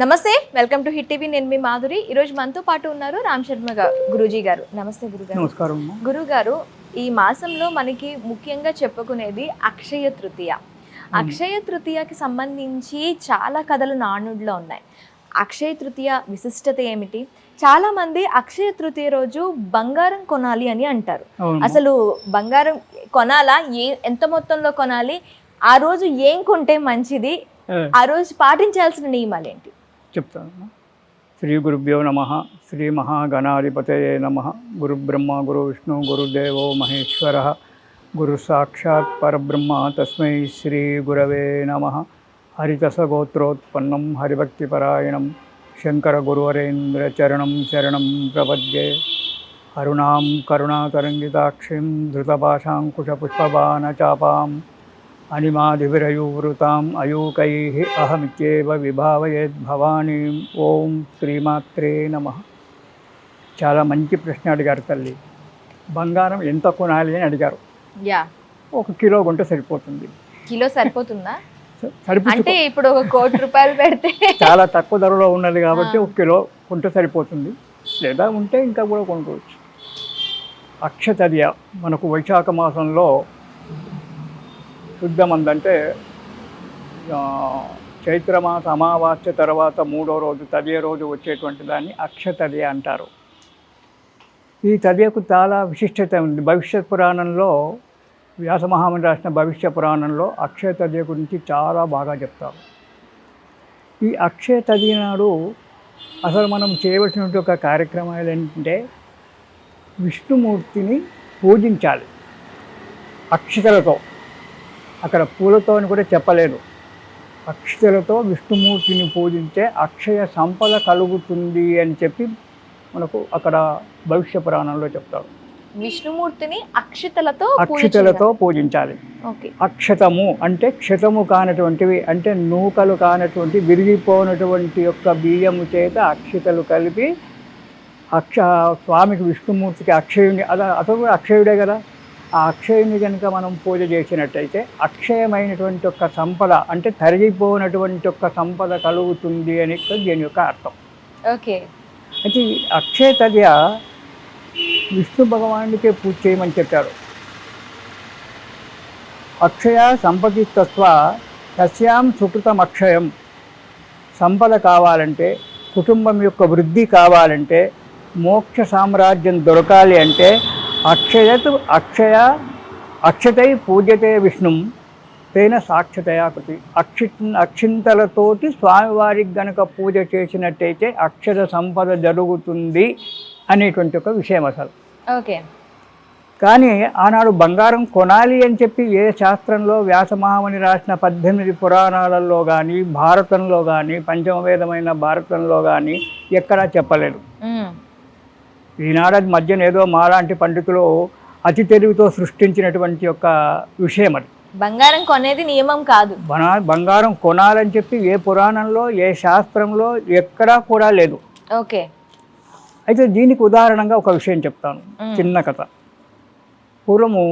నమస్తే, welcome to hit TV. నేను మీ మాధురి. ఈరోజు మనతో పాటు ఉన్నారు రామ్ శర్మ గురూజీ గారు. నమస్తే గురుగారు. నమస్కారం. గురుగారు, ఈ మాసంలో మనకి ముఖ్యంగా చెప్పుకునేది అక్షయ తృతీయ. అక్షయ తృతీయకి సంబంధించి చాలా కథలు నానుడిలో ఉన్నాయి. అక్షయ తృతీయ విశిష్టత ఏమిటి? చాలా మంది అక్షయ తృతీయ రోజు బంగారం కొనాలి అని అంటారు. అసలు బంగారం కొనాలా? ఎంత మొత్తంలో కొనాలి? ఆ రోజు ఏం కొంటే మంచిది? ఆ రోజు పాటించాల్సిన నియమాలు ఏంటి చెప్తాను. శ్రీ గురుభ్యో నమః. శ్రీ మహాగణాధిపతయే నమః. గురు బ్రహ్మ గురు విష్ణు గురుదేవో మహేశ్వరః. గురు సాక్షాత్ పరబ్రహ్మ తస్మై శ్రీ గురవే నమః. హరితసగోత్రోత్పన్నం హరిభక్తిపరాయణం శంకర గురువరేంద్ర చరణం శరణం ప్రపద్యే. అరుణాం కరుణాతరంగితాక్షిం ధృతపాశాంకుశపుష్పబాణచాపాం అనిమాదివిరయూవృతాం అయూకైః అహమిత్యేవ విభావయేద్భవానీం. ఓం శ్రీమాత్రే నమః. చాలా మంచి ప్రశ్న అడిగారు తల్లి. బంగారం ఎంత కొనాలి అని అడిగారు. ఒక కిలో కొంటే సరిపోతుంది. కిలో సరిపోతుందా? అంటే ఇప్పుడు ₹1,00,00,000 పెడితే చాలా తక్కువ ధరలో ఉన్నది కాబట్టి ఒక కిలో కొంటే సరిపోతుంది. లేదా ఉంటే ఇంకా కూడా కొనుక్కోవచ్చు. అక్షతదియ మనకు వైశాఖ మాసంలో శుద్ధమంది అంటే చైత్రమాస అమావాస్య తర్వాత 3వ రోజు తదియ రోజు వచ్చేటువంటి దాన్ని అక్షతదియ అంటారు. ఈ తదియకు చాలా విశిష్టత ఉంది. భవిష్యత్ పురాణంలో వ్యాసమహాముని రాసిన భవిష్య పురాణంలో అక్షయ తదియ గురించి చాలా బాగా చెప్తారు. ఈ అక్షయ తదియ నాడు అసలు మనం చేయవలసినటువంటి ఒక కార్యక్రమాలు ఏంటంటే విష్ణుమూర్తిని పూజించాలి అక్షతలతో. అక్కడ పూలతో అని కూడా చెప్పలేదు. అక్షతలతో విష్ణుమూర్తిని పూజించే అక్షయ సంపద కలుగుతుంది అని చెప్పి మనకు అక్కడ భవిష్య పురాణంలో చెప్తారు. విష్ణుమూర్తిని అక్షతలతో పూజించాలి. అక్షతము అంటే క్షతము కానటువంటివి, అంటే నూకలు కానటువంటి విరిగిపోనటువంటి యొక్క బియ్యము చేత అక్షతలు కలిపి స్వామికి విష్ణుమూర్తికి అక్షయుని అతను కూడా అక్షయుడే కదా. ఆ అక్షయుని కనుక మనం పూజ చేసినట్టయితే అక్షయమైనటువంటి ఒక సంపద అంటే తరిగిపోయినటువంటి ఒక సంపద కలుగుతుంది అని దీని యొక్క అర్థం. ఓకే. అయితే అక్షయ తదియ విష్ణు భగవానుడికే పూజ చేయమని చెప్పారు. అక్షయ సంపది తత్వ తస్యాం సుకృతం అక్షయం. సంపద కావాలంటే, కుటుంబం యొక్క వృద్ధి కావాలంటే, మోక్ష సామ్రాజ్యం దొరకాలి అంటే అక్షతై పూజ్యతే విష్ణుం తేన సాక్షతయా కృతి. అక్షింతలతోటి స్వామివారికి గనక పూజ చేసినట్టయితే అక్షర సంపద జరుగుతుంది అనేటువంటి ఒక విషయం అసలు. ఓకే. కానీ ఆనాడు బంగారం కొనాలి అని చెప్పి ఏ శాస్త్రంలో వ్యాసమహాముని రాసిన 18 పురాణాలలో కానీ, భారతంలో కానీ, పంచమవేదమైన భారతంలో కానీ ఎక్కడా చెప్పలేదు. ఈనాడు మధ్యన ఏదో మాలాంటి పండితులు అతి తెలివితో సృష్టించినటువంటి యొక్క విషయం అది. బంగారం కొనేది నియమం కాదు. బంగారం కొనాలని చెప్పి ఏ పురాణంలో ఏ శాస్త్రంలో ఎక్కడా కూడా లేదు. ఓకే. అయితే దీనికి ఉదాహరణగా ఒక విషయం చెప్తాను, చిన్న కథ. పూర్వము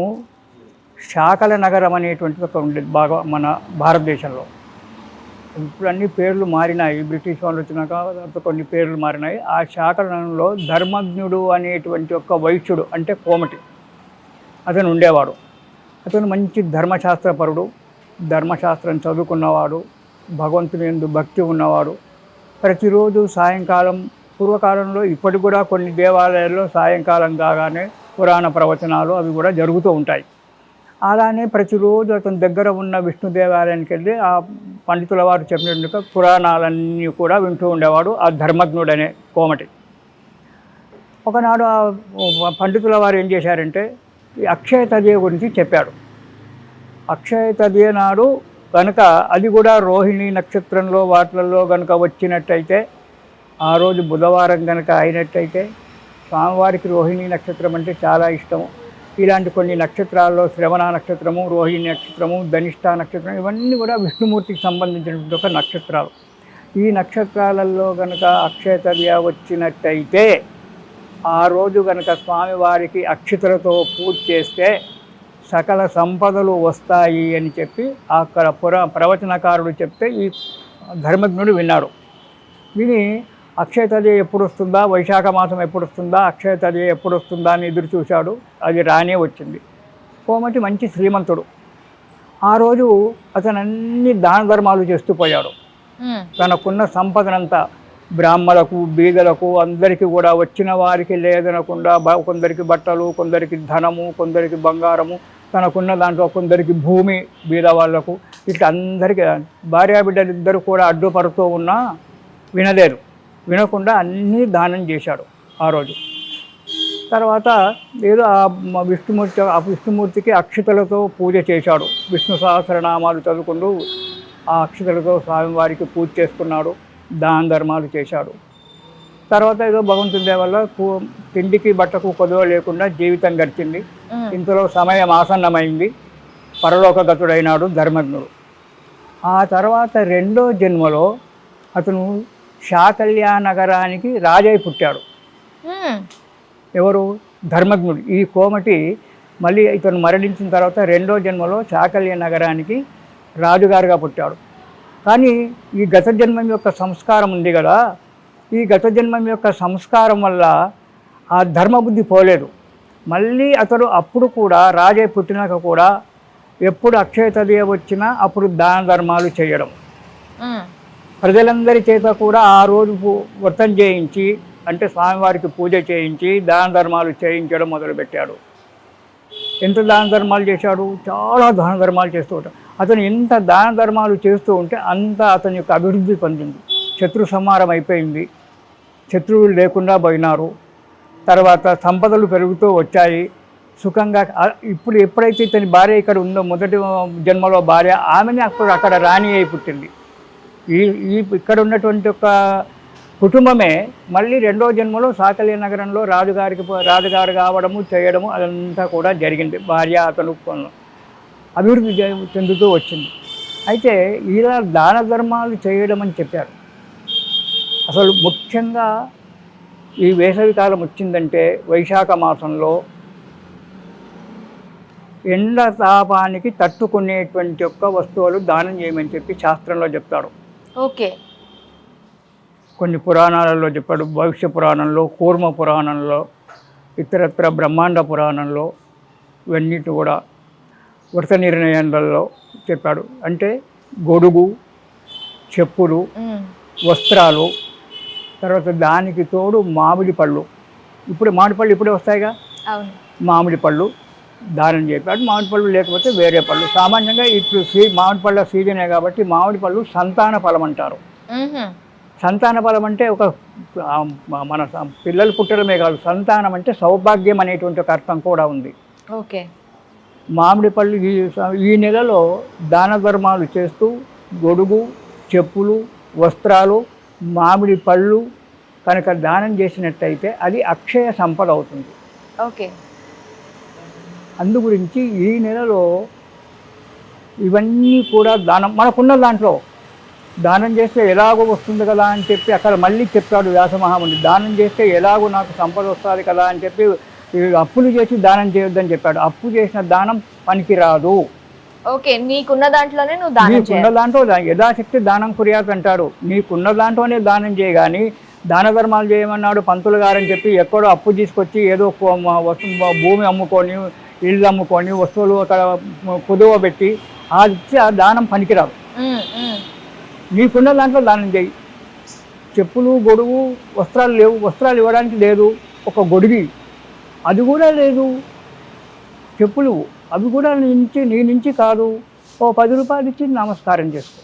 శాకల నగరం అనేటువంటిది ఒక ఉండేది బాగా మన భారతదేశంలో. ఇప్పుడు అన్ని పేర్లు మారినాయి, బ్రిటిష్ వాళ్ళు వచ్చినాక కొన్ని పేర్లు మారినాయి. ఆ శాకలంలో ధర్మజ్ఞుడు అనేటువంటి ఒక వైశ్యుడు అంటే కోమటి అతను ఉండేవాడు. అతను మంచి ధర్మశాస్త్రపరుడు, ధర్మశాస్త్రం చదువుకున్నవాడు, భగవంతుని యందు భక్తి ఉన్నవాడు. ప్రతిరోజు సాయంకాలం, పూర్వకాలంలో ఇప్పటికి కూడా కొన్ని దేవాలయాల్లో సాయంకాలం కాగానే పురాణ ప్రవచనాలు అవి కూడా జరుగుతూ ఉంటాయి. అలానే ప్రతిరోజు అతని దగ్గర ఉన్న విష్ణు దేవాలయానికి వెళ్ళి ఆ పండితుల వారు చెప్పినట్టుగా పురాణాలన్నీ కూడా వింటూ ఉండేవాడు ఆ ధర్మజ్ఞుడనే కోమటి. ఒకనాడు ఆ పండితుల వారు ఏం చేశారంటే ఈ అక్షయ తదియ గురించి చెప్పాడు. అక్షయ తదియ నాడు కనుక అది కూడా రోహిణి నక్షత్రంలో వాటిలలో కనుక వచ్చినట్టయితే, ఆ రోజు బుధవారం కనుక అయినట్టయితే, స్వామివారికి రోహిణి నక్షత్రం అంటే చాలా ఇష్టము. ఇలాంటి కొన్ని నక్షత్రాల్లో శ్రవణ నక్షత్రము, రోహిణి నక్షత్రము, ధనిష్ట నక్షత్రం ఇవన్నీ కూడా విష్ణుమూర్తికి సంబంధించినటువంటి ఒక నక్షత్రాలు. ఈ నక్షత్రాలలో కనుక అక్షయ తదియ వచ్చినట్టయితే ఆ రోజు కనుక స్వామివారికి అక్షతలతో పూజ చేస్తే సకల సంపదలు వస్తాయి అని చెప్పి అక్కడ ప్రవచనకారుడు చెప్తే ఈ ధర్మజ్ఞుడు విన్నాడు. విని అక్షయ తదియ ఎప్పుడు వస్తుందా, వైశాఖ మాసం ఎప్పుడు వస్తుందా, అక్షయ తదియ ఎప్పుడు వస్తుందా అని ఎదురు చూశాడు. అది రానే వచ్చింది. కోమటి మంచి శ్రీమంతుడు. ఆ రోజు అతను అన్ని దాన ధర్మాలు చేస్తూ పోయాడు. తనకున్న సంపదనంతా బ్రాహ్మణులకు, బీదలకు అందరికీ కూడా వచ్చిన వారికి లేదనకుండా కొందరికి బట్టలు, కొందరికి ధనము, కొందరికి బంగారము, తనకున్న దాంట్లో కొందరికి భూమి బీద వాళ్లకు, ఇట్లా అందరికీ భార్యాబిడ్డలు ఇద్దరు కూడా అడ్డుపడుతూ ఉన్నా వినలేరు. వినకుండా అన్నీ దానం చేశాడు ఆ రోజు. తర్వాత ఏదో ఆ విష్ణుమూర్తికి అక్షతలతో పూజ చేశాడు. విష్ణు సహస్రనామాలు చదువుకుంటూ ఆ అక్షతలతో స్వామివారికి పూజ చేసుకున్నాడు. దాన ధర్మాలు చేశాడు. తర్వాత ఏదో భగవంతుని దయ వల్ల తిండికి బట్టకు కొదవ లేకుండా జీవితం గడిచింది. ఇంతలో సమయం ఆసన్నమైంది. పరలోకగతుడైనాడు ధర్మజ్ఞుడు. ఆ తర్వాత రెండో జన్మలో అతను శాకల్య నగరానికి రాజై పుట్టాడు. ఎవరు? ధర్మజ్ఞుడు. ఈ కోమటి మళ్ళీ ఇతను మరణించిన తర్వాత రెండో జన్మలో శాకల్య నగరానికి రాజుగారుగా పుట్టాడు. కానీ ఈ గత జన్మం యొక్క సంస్కారం ఉంది కదా, ఈ గత జన్మం యొక్క సంస్కారం వల్ల ఆ ధర్మబుద్ధి పోలేదు. మళ్ళీ అతడు అప్పుడు కూడా రాజై పుట్టినాక కూడా ఎప్పుడు అక్షయ తదియ వచ్చినా అప్పుడు దాన ధర్మాలు చేయడం, ప్రజలందరి చేత కూడా ఆ రోజు వ్రతం చేయించి, అంటే స్వామివారికి పూజ చేయించి దాన ధర్మాలు చేయించడం మొదలుపెట్టాడు. ఎంత దాన ధర్మాలు చేశాడు? చాలా దాన ధర్మాలు చేస్తూ ఉంటాడు. అతను ఎంత దాన ధర్మాలు చేస్తూ ఉంటే అంత అతని యొక్క అభివృద్ధి పొందింది. శత్రు సంహారం అయిపోయింది. శత్రువులు లేకుండా పోయినారు. తర్వాత సంపదలు పెరుగుతూ వచ్చాయి. సుఖంగా ఇప్పుడు ఎప్పుడైతే ఇతని భార్య ఇక్కడ ఉందో, మొదటి జన్మలో భార్య, ఆమెనే అక్కడ రాణి అయి పుట్టింది. ఇక్కడ ఉన్నటువంటి ఒక కుటుంబమే మళ్ళీ రెండో జన్మలో సాకల్య నగరంలో రాజుగారు కావడము, చేయడము అదంతా కూడా జరిగింది. భార్య అతను అభివృద్ధి చెందుతూ వచ్చింది. అయితే ఇలా దాన ధర్మాలు చేయడం అని చెప్పారు. అసలు ముఖ్యంగా ఈ వేసవికాలం వచ్చిందంటే వైశాఖ మాసంలో ఎండ తాపానికి తట్టుకునేటువంటి యొక్క వస్తువులు దానం చేయమని చెప్పి శాస్త్రంలో చెప్తాడు. ఓకే. కొన్ని పురాణాలలో చెప్పాడు. భవిష్య పురాణంలో, కూర్మ పురాణంలో, ఇతరత్ర బ్రహ్మాండ పురాణంలో ఇవన్నిటి కూడా వ్రత నిర్ణయాలలో చెప్పాడు. అంటే గొడుగు, చెప్పులు, వస్త్రాలు, తర్వాత దానికి తోడు మామిడి పళ్ళు. మామిడి పళ్ళు ఇప్పుడే వస్తాయిగా, మామిడి పళ్ళు దానం చెప్పాడు. మామిడి పళ్ళు లేకపోతే వేరే పళ్ళు. సామాన్యంగా ఇప్పుడు మామిడి పళ్ళ సీజనే కాబట్టి మామిడి పళ్ళు సంతాన ఫలం అంటారు. సంతాన ఫలం అంటే ఒక మన పిల్లలు పుట్టడమే కాదు, సంతానం అంటే సౌభాగ్యం అనేటువంటి ఒక అర్థం కూడా ఉంది. ఓకే. మామిడి పళ్ళు ఈ నెలలో దాన ధర్మాలు చేస్తూ గొడుగు, చెప్పులు, వస్త్రాలు, మామిడి పళ్ళు కనుక దానం చేసినట్టయితే అది అక్షయ సంపద అవుతుంది. ఓకే. అందు గురించి ఈ నెలలో ఇవన్నీ కూడా దానం, మనకున్న దాంట్లో దానం చేస్తే ఎలాగో వస్తుంది కదా అని చెప్పి అక్కడ మళ్ళీ చెప్పాడు వ్యాసమహాముని. దానం చేస్తే ఎలాగో నాకు సంపద వస్తుంది కదా అని చెప్పి అప్పులు చేసి దానం చేయొద్దని చెప్పాడు. అప్పు చేసిన దానం పనికిరాదు. ఓకే. నీకున్న దాంట్లోనే నువ్వు దానం చేయాలి. నీకున్న దాంట్లో యథాశక్తి దానం కుర్యాత్ అంటారు. నీకున్న దాంట్లోనే దానం చేయగాని దాన ధర్మాలు చేయమన్నాడు పంతులు గారని చెప్పి ఎక్కడో అప్పు తీసుకొచ్చి ఏదో భూమి అమ్ముకొని, ఇళ్ళు అమ్ముకొని, వస్తువులు అక్కడ కుదువ పెట్టి అది ఆ దానం పనికిరాదు. నీకున్న దాంట్లో దానం చేయి. చెప్పులు, గొడుగు, వస్త్రాలు లేవు, వస్త్రాలు ఇవ్వడానికి లేదు, ఒక గొడుగి అది కూడా లేదు, చెప్పులు అవి కూడా నీ నుంచి కాదు, ఓ 10 రూపాయలు ఇచ్చి నమస్కారం చేసుకో,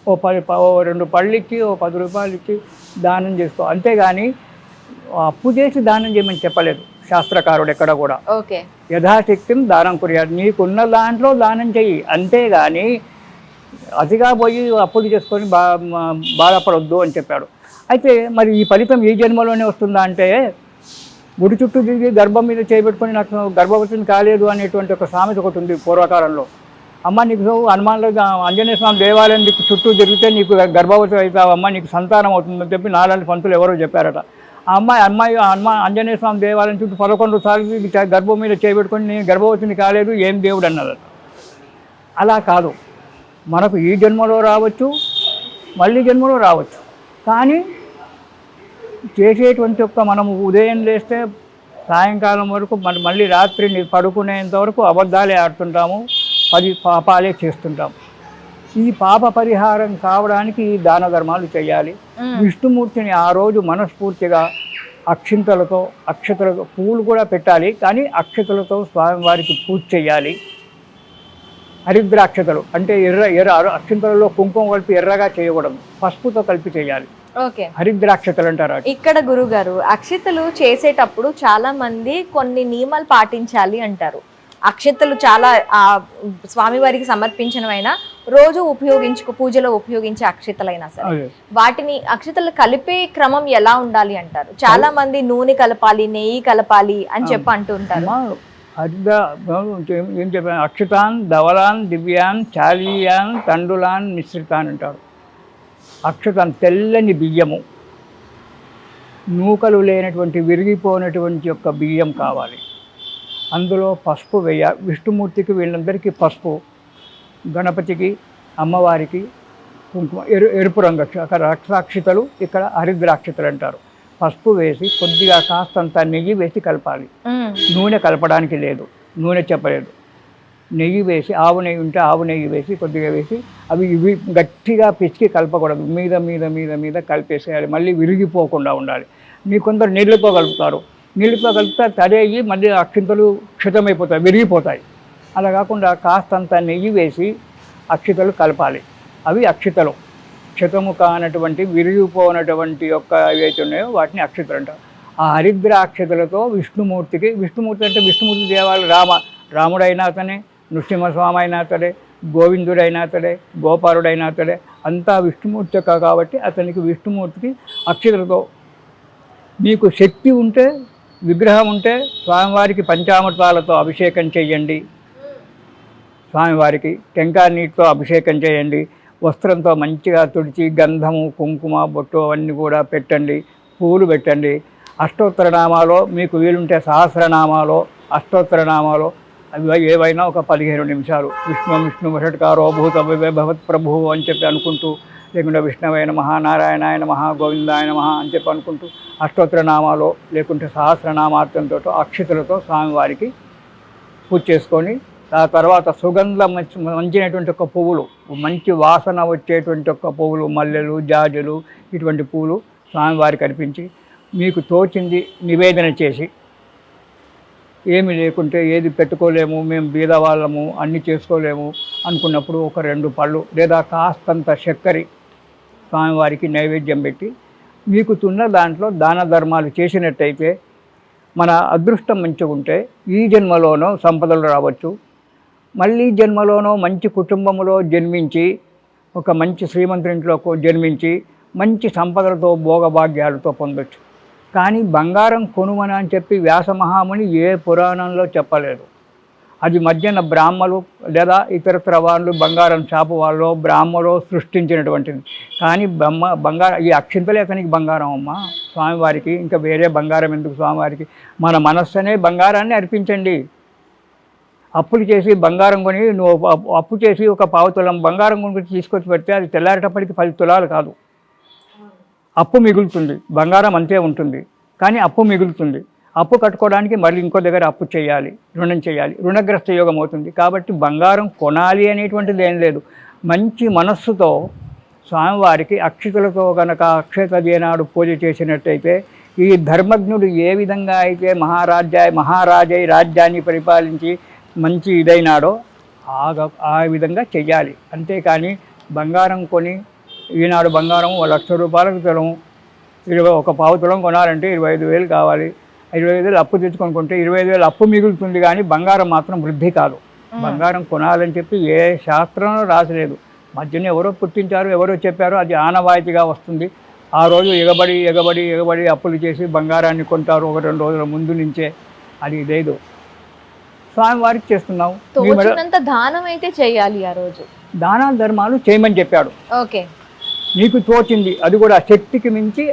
ఓ 2 పళ్ళు ఇచ్చి ఓ 10 రూపాయలు ఇచ్చి దానం చేసుకో. అంతేగాని అప్పు చేసి దానం చేయమని చెప్పలేదు శాస్త్రకారుడు ఎక్కడ కూడా. ఓకే. యథాశక్తిని దానం కుర్యాదు, నీకున్న దాంట్లో దానం చెయ్యి. అంతేగాని అతిగా పోయి అప్పులు చేసుకొని బాధపడొద్దు అని చెప్పాడు. అయితే మరి ఈ ఫలితం ఈ జన్మలోనే వస్తుందా అంటే, గుడి చుట్టూ తిరిగి గర్భం మీద చేయబెట్టుకొని నాకు గర్భవతిని కాలేదు అనేటువంటి ఒక సామెత ఒకటి ఉంది పూర్వకాలంలో. అమ్మ నీకు హనుమాన్లో ఆంజనేయ స్వామి దేవాలయం నీకు చుట్టూ తిరిగితే నీకు గర్భవతి అవుతావు, అమ్మ నీకు సంతానం అవుతుందని చెప్పి నాలాంటి పంతులు ఎవరో చెప్పారట. ఆ అమ్మాయి ఆంజనేయ స్వామి దేవాలయం చుట్టూ 11 సార్లు గర్భం మీద చేయబెట్టుకొని నేను గర్భవతిని కాలేదు, ఏం దేవుడు అన్నదట. అలా కాదు, మనకు ఈ జన్మలో రావచ్చు, మళ్ళీ జన్మలో రావచ్చు. కానీ చేసేటువంటి యొక్క మనము ఉదయం లేస్తే సాయంకాలం వరకు మళ్ళీ రాత్రి పడుకునేంత వరకు అబద్ధాలే ఆడుతుంటాము, 10 పాపాలే చేస్తుంటాం. ఈ పాప పరిహారం కావడానికి ఈ దాన ధర్మాలు చేయాలి. విష్ణుమూర్తిని ఆ రోజు మనస్ఫూర్తిగా అక్షతలతో పువ్వులు కూడా పెట్టాలి, కానీ అక్షతలతో స్వామివారికి పూజ చేయాలి. హరిద్రాక్షతలు అంటే ఎర్ర అక్షంతలలో కుంకుమ కలిపి ఎర్రగా చేయకూడదు, పసుపుతో కలిపి చేయాలి. ఓకే, హరిద్రాక్షతలు అంటారు. ఇక్కడ గురుగారు అక్షతలు చేసేటప్పుడు చాలా మంది కొన్ని నియమాలు పాటించాలి అంటారు. అక్షతలు చాలా స్వామివారికి సమర్పించినవైనా రోజు పూజలో ఉపయోగించే అక్షతలైనా సరే వాటిని అక్షతలు కలిపే క్రమం ఎలా ఉండాలి అంటారు? చాలా మంది నూనె కలపాలి, నెయ్యి కలపాలి అని చెప్పి అంటూ ఉంటారు. ఏం చెప్పాను? అక్షతాన్, ధవలాన్, దివ్యాన్, చాలీయాన్, తండులాన్, మిశ్రితాన్ అంటారు. అక్షతాన్ తెల్లని బియ్యము, నూకలు లేనటువంటి విరిగిపోయినటువంటి యొక్క బియ్యం కావాలి. అందులో పసుపు విష్ణుమూర్తికి వీళ్ళందరికీ పసుపు, గణపతికి, అమ్మవారికి కుంకుమ, ఎరుపు రంగు రక్షాక్షితలు, ఇక్కడ హరిద్రాక్షితలు అంటారు. పసుపు వేసి కొద్దిగా కాస్తంత నెయ్యి వేసి కలపాలి. నూనె కలపడానికి లేదు, నూనె చెప్పలేదు. నెయ్యి వేసి, ఆవు నెయ్యి ఉంటే ఆవు నెయ్యి వేసి కొద్దిగా వేసి ఇవి గట్టిగా పిసికి కలపకూడదు, మీద మీద మీద మీద కలిపేసేయాలి. మళ్ళీ విరిగిపోకుండా ఉండాలి. కొందరు నీళ్ళతో కలుపుతారు, నీళ్ళతో కలిపితే తడేయి మళ్ళీ అక్షింతలు క్షితమైపోతాయి, విరిగిపోతాయి. అలా కాకుండా కాస్తంత నెయ్యి వేసి అక్షితలు కలపాలి. అవి అక్షితలు. క్షితము కానటువంటి విరిగిపోనటువంటి యొక్క ఏవైతే ఉన్నాయో వాటిని అక్షితలు అంటారు. ఆ హరిద్రాక్షతలతో విష్ణుమూర్తి అంటే విష్ణుమూర్తి దేవాలు రాముడైనా అతనే, నృసింహస్వామి అయినా అతడే, గోవిందుడైనా అతడే, గోపాలుడైనా అతడే, అంతా విష్ణుమూర్తి కాబట్టి అతనికి విష్ణుమూర్తికి అక్షతలతో మీకు శక్తి ఉంటే, విగ్రహం ఉంటే స్వామివారికి పంచామృతాలతో అభిషేకం చేయండి. స్వామివారికి టెంకాయ నీటితో అభిషేకం చేయండి. వస్త్రంతో మంచిగా తుడిచి గంధము, కుంకుమ, బొట్టు అవన్నీ కూడా పెట్టండి. పువ్వులు పెట్టండి. అష్టోత్తర నామాలో మీకు వీలుంటే సహస్రనామాలో, అష్టోత్తర నామాలో అవి ఏవైనా ఒక 15 నిమిషాలు విష్ణు వషట్కారో భూత భవత్ ప్రభు అని చెప్పి అనుకుంటూ, లేకుంటే విష్ణవే నమః, నారాయణాయ నమః, గోవిందాయ నమః అని చెప్పి అనుకుంటూ అష్టోత్తర నామాలో లేకుంటే సహస్రనామార్థంతో అక్షతలతో స్వామివారికి పూజ చేసుకొని, ఆ తర్వాత సుగంధ మంచినటువంటి ఒక పువ్వులు, మంచి వాసన వచ్చేటువంటి ఒక పువ్వులు, మల్లెలు, జాజులు, ఇటువంటి పువ్వులు స్వామివారికి అర్పించి మీకు తోచింది నివేదన చేసి, ఏమి లేకుంటే ఏది పెట్టుకోలేము, మేము బీదవాళ్ళము, అన్నీ చేసుకోలేము అనుకున్నప్పుడు ఒక 2 పళ్ళు లేదా కాస్తంత చక్కెర స్వామివారికి నైవేద్యం పెట్టి మీకు తిన్న దాంట్లో దాన ధర్మాలు చేసినట్టయితే మన అదృష్టం మంచిగా ఉంటే ఈ జన్మలోనో సంపదలు రావచ్చు, మళ్ళీ జన్మలోనో మంచి కుటుంబంలో జన్మించి ఒక మంచి శ్రీమంతుడింట్లో జన్మించి మంచి సంపదలతో భోగభాగ్యాలతో పొందొచ్చు. కానీ బంగారం కొనుమని అని చెప్పి వ్యాసమహాముని ఏ పురాణంలో చెప్పలేదు. అది మధ్యన బ్రాహ్మలు లేదా ఇతరత్ర వాళ్ళు, బంగారం షాపు వాళ్ళు, బ్రాహ్మలు సృష్టించినటువంటిది. కానీ బంగారం ఈ అక్షింతలే అతనికి బంగారం అమ్మ స్వామివారికి, ఇంకా వేరే బంగారం ఎందుకు స్వామివారికి? మన మనస్సునే బంగారాన్ని అర్పించండి. అప్పులు చేసి బంగారం కొని నువ్వు అప్పు చేసి ఒక 1/4 తులం బంగారం కొని తీసుకొచ్చి పెడితే అది తెల్లారేటప్పటికి 10 తులాలు కాదు, అప్పు మిగులుతుంది. బంగారం అంతే ఉంటుంది కానీ అప్పు మిగులుతుంది. అప్పు కట్టుకోవడానికి మళ్ళీ ఇంకో దగ్గర అప్పు చేయాలి, రుణం చేయాలి, రుణగ్రస్త యోగం అవుతుంది. కాబట్టి బంగారం కొనాలి అనేటువంటిది ఏం లేదు. మంచి మనస్సుతో స్వామివారికి అక్షతలతో కనుక అక్షత నాడు పూజ చేసినట్టయితే ఈ ధర్మజ్ఞుడు ఏ విధంగా అయితే మహారాజై రాజ్యాన్ని పరిపాలించి మంచి ఇదైనాడో ఆ విధంగా చెయ్యాలి. అంతేకాని బంగారం కొని ఈనాడు బంగారం 1,00,000 రూపాయలకు తులం, ఒక 1/4 తులం కొనాలంటే 25,000 కావాలి. 25,000 అప్పు తెచ్చుకొని కొంటే 25,000 అప్పు మిగులుతుంది, కానీ బంగారం మాత్రం వృద్ధి కాదు. బంగారం కొనాలని చెప్పి ఏ శాస్త్రంలో రాసలేదు. మధ్యన ఎవరో పుట్టించారు, ఎవరో చెప్పారో, అది ఆనవాయితీగా వస్తుంది. ఆ రోజు ఎగబడి అప్పులు చేసి బంగారాన్ని కొంటారు 1-2 రోజుల ముందు నుంచే. అది లేదు. స్వామివారికి చేస్తున్నావు, దానం అయితే చేయాలి. ఆ రోజు దాన ధర్మాలు చేయమని చెప్పాడు. ఓకే, నీకు తోచింది, అది కూడా శక్తికి మించి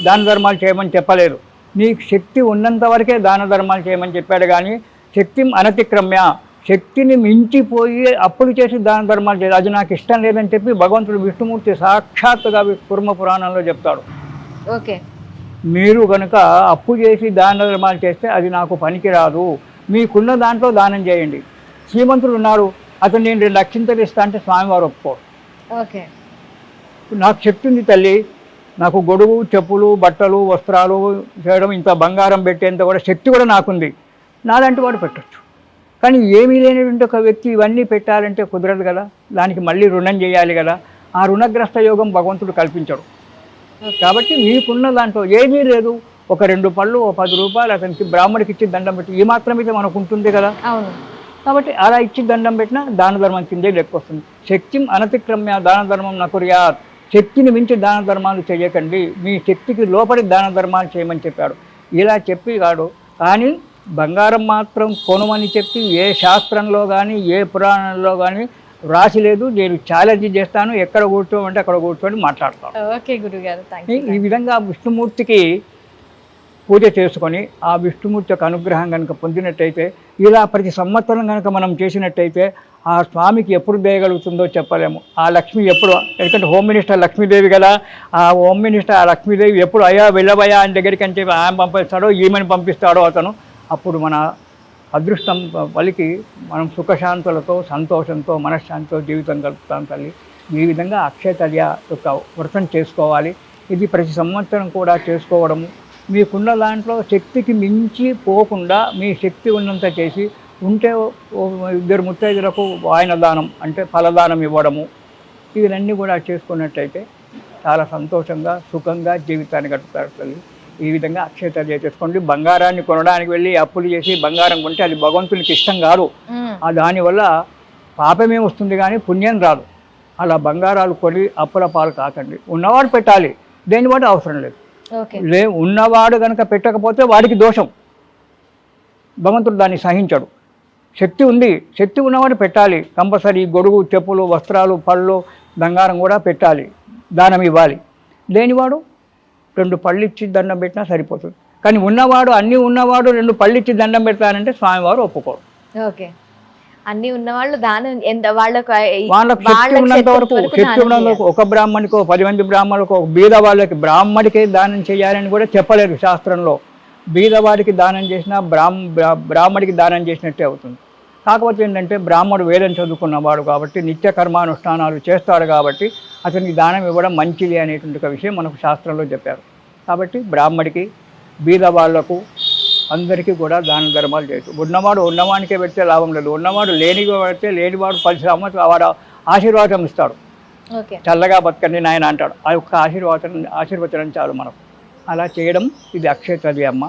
దాన ధర్మాలు చేయమని చెప్పలేదు. నీకు శక్తి ఉన్నంత వరకే దాన ధర్మాలు చేయమని చెప్పాడు. కానీ శక్తి అనతిక్రమ్య, శక్తిని మించిపోయి అప్పులు చేసి దాన ధర్మాలు చేయాలి, అది నాకు ఇష్టం లేదని చెప్పి భగవంతుడు విష్ణుమూర్తి సాక్షాత్తుగా కుర్మ పురాణంలో చెప్తాడు. ఓకే. మీరు కనుక అప్పు చేసి దాన ధర్మాలు చేస్తే అది నాకు పనికిరాదు, మీకున్న దాంట్లో దానం చేయండి. శ్రీమంతుడు ఉన్నాడు, అతను నేను 2 లక్షలు ఇస్తా అంటే స్వామివారు ఒప్పుకోడు. ఓకే. నాకు శక్తి ఉంది తల్లి, నాకు గొడుగు, చెప్పులు, బట్టలు, వస్త్రాలు చేయడం, ఇంత బంగారం పెట్టేంత కూడా శక్తి కూడా నాకుంది, నాలాంటి వాడు పెట్టచ్చు. కానీ ఏమీ లేనటువంటి ఒక వ్యక్తి ఇవన్నీ పెట్టాలంటే కుదరదు కదా, దానికి మళ్ళీ రుణం చేయాలి కదా. ఆ రుణగ్రస్త యోగం భగవంతుడు కల్పించడు. కాబట్టి మీకున్న దాంట్లో ఏమీ లేదు, ఒక 2 పళ్ళు, ఓ 10 రూపాయలు అతనికి బ్రాహ్మడికి ఇచ్చి దండం పెట్టి, ఈ మాత్రమైతే మనకు ఉంటుంది కదా. అవును. కాబట్టి అలా ఇచ్చి దండం పెట్టినా దాన ధర్మం కిందే లెక్క వస్తుంది. శక్తిం అనతిక్రమ్య దాన ధర్మం నకుర్యాత్, శక్తిని మించి దాన ధర్మాలు చేయకండి, మీ శక్తికి లోపలి దాన ధర్మాలు చేయమని చెప్పాడు. ఇలా చెప్పి కాడు, కానీ బంగారం మాత్రం కొనుమని చెప్పి ఏ శాస్త్రంలో కానీ ఏ పురాణంలో కానీ రాసి లేదు. నేను ఛాలెంజ్ చేస్తాను, ఎక్కడ కూర్చోమంటే అక్కడ కూర్చొని మాట్లాడతాను. ఓకే గురుగారు, థాంక్యూ. ఈ విధంగా విష్ణుమూర్తికి పూజ చేసుకొని ఆ విష్ణుమూర్తి యొక్క అనుగ్రహం కనుక పొందినట్టయితే, ఇలా ప్రతి సంవత్సరం కనుక మనం చేసినట్టయితే ఆ స్వామికి ఎప్పుడు దేయగలుగుతుందో చెప్పలేము. ఆ లక్ష్మి ఎప్పుడు, ఎందుకంటే హోమ్ మినిస్టర్ లక్ష్మీదేవి కదా, ఆ హోమ్ మినిస్టర్ ఆ లక్ష్మీదేవి ఎప్పుడు అయ్యా వెళ్ళబోయా ఆయన దగ్గరికి అని చెప్పి ఆయన పంపిస్తాడో ఈమెను పంపిస్తాడో అతను, అప్పుడు మన అదృష్టం పలికి మనం సుఖశాంతులతో సంతోషంతో మనశ్శాంతితో జీవితం గడుపుతాం తల్లి. ఈ విధంగా అక్షయ తల్య యొక్క వ్రతం చేసుకోవాలి. ఇది ప్రతి సంవత్సరం కూడా చేసుకోవడము, మీకున్న దాంట్లో శక్తికి మించి పోకుండా మీ శక్తి ఉన్నంత చేసి ఉంటే 2 ముత్తైదులకు వాయన దానం అంటే ఫలదానం ఇవ్వడము, ఇవన్నీ కూడా చేసుకున్నట్టయితే చాలా సంతోషంగా సుఖంగా జీవితాన్ని గడుపుతారు తల్లి. ఈ విధంగా అక్షయ తల్య చేసుకోండి. బంగారాన్ని కొనడానికి వెళ్ళి అప్పులు చేసి బంగారం కొంటే అది భగవంతునికి ఇష్టం కాదు. దానివల్ల పాపమే వస్తుంది కానీ పుణ్యం రాదు. అలా బంగారాలు కొని అప్పుల పాలు కాకండి. ఉన్నవాడు పెట్టాలి, దేని వాడు అవసరం లేదు. ఉన్నవాడు కనుక పెట్టకపోతే వాడికి దోషం, భగవంతుడు దాన్ని సహించడు. శక్తి ఉంది, శక్తి ఉన్నవాడు పెట్టాలి కంపల్సరీ. గొడుగు, చెప్పులు, వస్త్రాలు, పళ్ళు, బంగారం కూడా పెట్టాలి, దానం ఇవ్వాలి. లేనివాడు 2 పళ్ళు ఇచ్చి దండం పెట్టినా సరిపోతుంది. కానీ ఉన్నవాడు, అన్నీ ఉన్నవాడు 2 పళ్ళు ఇచ్చి దండం పెడతానంటే స్వామివారు ఒప్పుకోరు. ఓకే. అన్ని ఉన్నవాళ్ళు దానం వాళ్ళకు శక్తి ఉన్నంత వరకు, శక్తి ఉన్నంత వరకు ఒక బ్రాహ్మణికో 10 మంది బ్రాహ్మణులకు, ఒక బీద వాళ్ళకి బ్రాహ్మడికే దానం చేయాలని కూడా చెప్పలేదు శాస్త్రంలో. బీదవాడికి దానం చేసినా బ్రాహ్మడికి దానం చేసినట్టే అవుతుంది. కాకపోతే ఏంటంటే బ్రాహ్మడు వేదం చదువుకున్నవాడు కాబట్టి నిత్య కర్మానుష్ఠానాలు చేస్తాడు కాబట్టి అతనికి దానం ఇవ్వడం మంచిది అనేటువంటి ఒక విషయం మనకు శాస్త్రంలో చెప్పారు. కాబట్టి బ్రాహ్మడికి, బీద వాళ్లకు అందరికీ కూడా దాన ధర్మాలు చేయొచ్చు. ఉన్నవాడు ఉన్నవానికే పెడితే లాభం లేదు, ఉన్నవాడు లేనిగా పెడితే లేనివాడు 10 సంవత్సరాలు వాడు ఆశీర్వాదం ఇస్తాడు. చల్లగా బతకండి నాయన అంటాడు. ఆ యొక్క ఆశీర్వచనం చాలు మనకు. అలా చేయడం ఇది అక్షయ తల్య అమ్మ.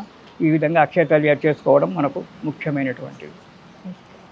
ఈ విధంగా అక్షయ తల్య చేసుకోవడం మనకు ముఖ్యమైనటువంటిది.